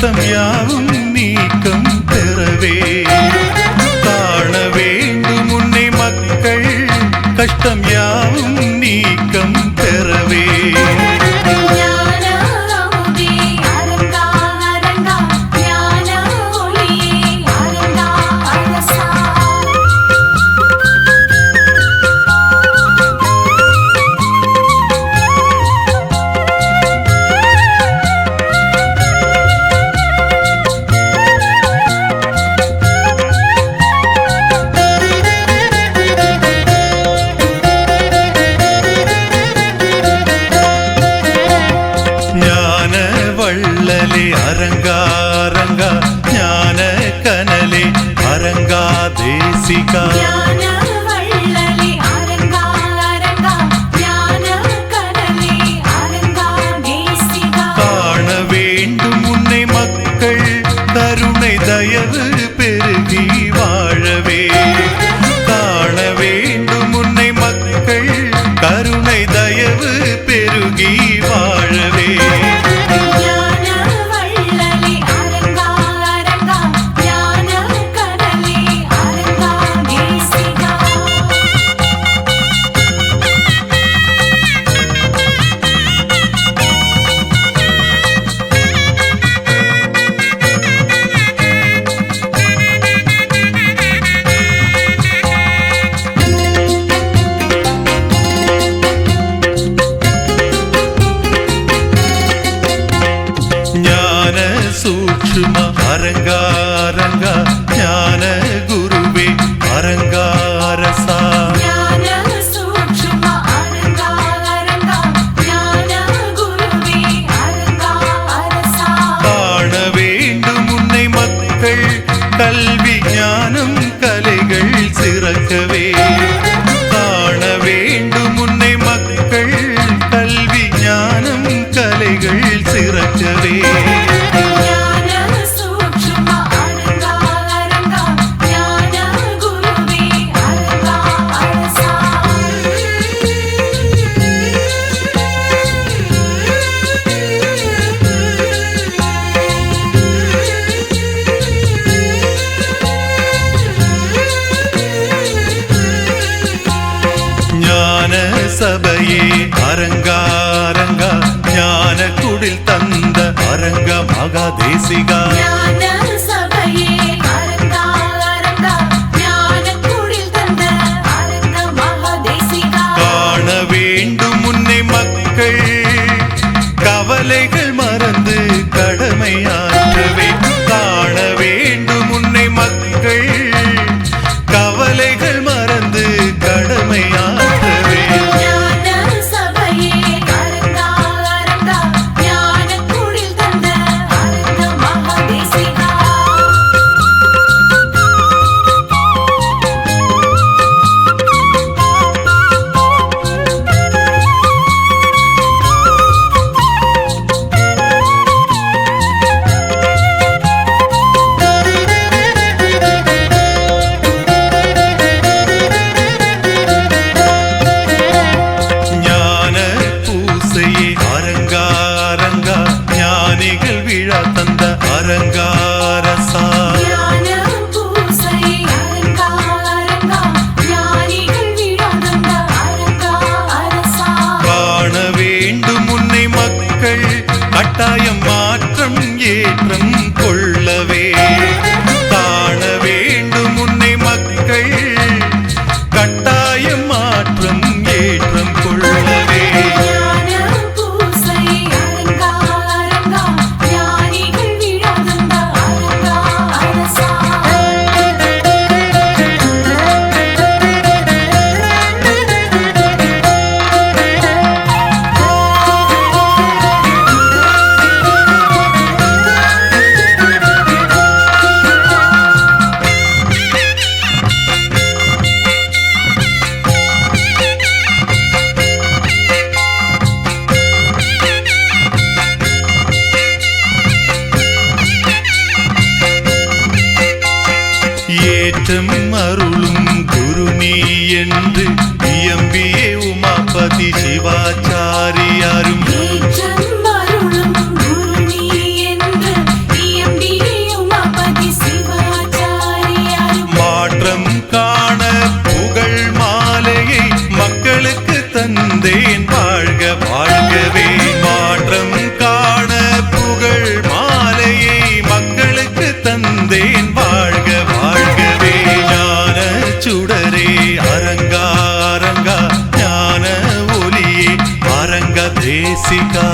கஷ்டம் யாவும் நீக்கம் பெறவே காண வேண்டும் உன்னை மக்கள் கஷ்டம் யாவும் நீக்கம் பெறவே அரங்காரங்கா ஞான கனலே அரங்கா தேசிகா காண வேண்டும் உன்னை மக்கள் கருணை தயவு பெருகி வாழவே காண வேண்டும் உன்னை மக்கள் கருணை தயவு பெருகி வாழவே அரங்காரங்கா ஞான குருவே அரங்காரசா காண வேண்டும் உன்னை மக்கள் கல்வி ஞானம் கலைகள் சிறக்கவே காண வேண்டும் உன்னை மக்கள் கல்வி ஞானம் கலைகள் சிறக்கவே சபையே அரங்காரங்கா ஞான குடில் தந்த அரங்க மகாதேசிகா காண வேண்டும் உன்னை மக்கள் கவலைகள் மறந்து கடமையாற்றவே காண வேண்டும் உன்னை மக்கள் கவலைகள் மறந்து கடமையாற்றவே அரங்காரசா காண வேண்டும் உன்னை மக்கள் கட்டாயம் மாற்றம் ஏற்றம் கொள்ளவே காண வேண்டும் உன்னை மக்கள் கட்டாயம் மாற்றம் ஏற்றம் கொள்ளவே ஏற்றம் அருளும் குரு நீ என்று இயம்பியே உமாபதி சிவாச்சாரியாரும் ஏற்றம் அருளும் குரு நீ என்று தேசிகா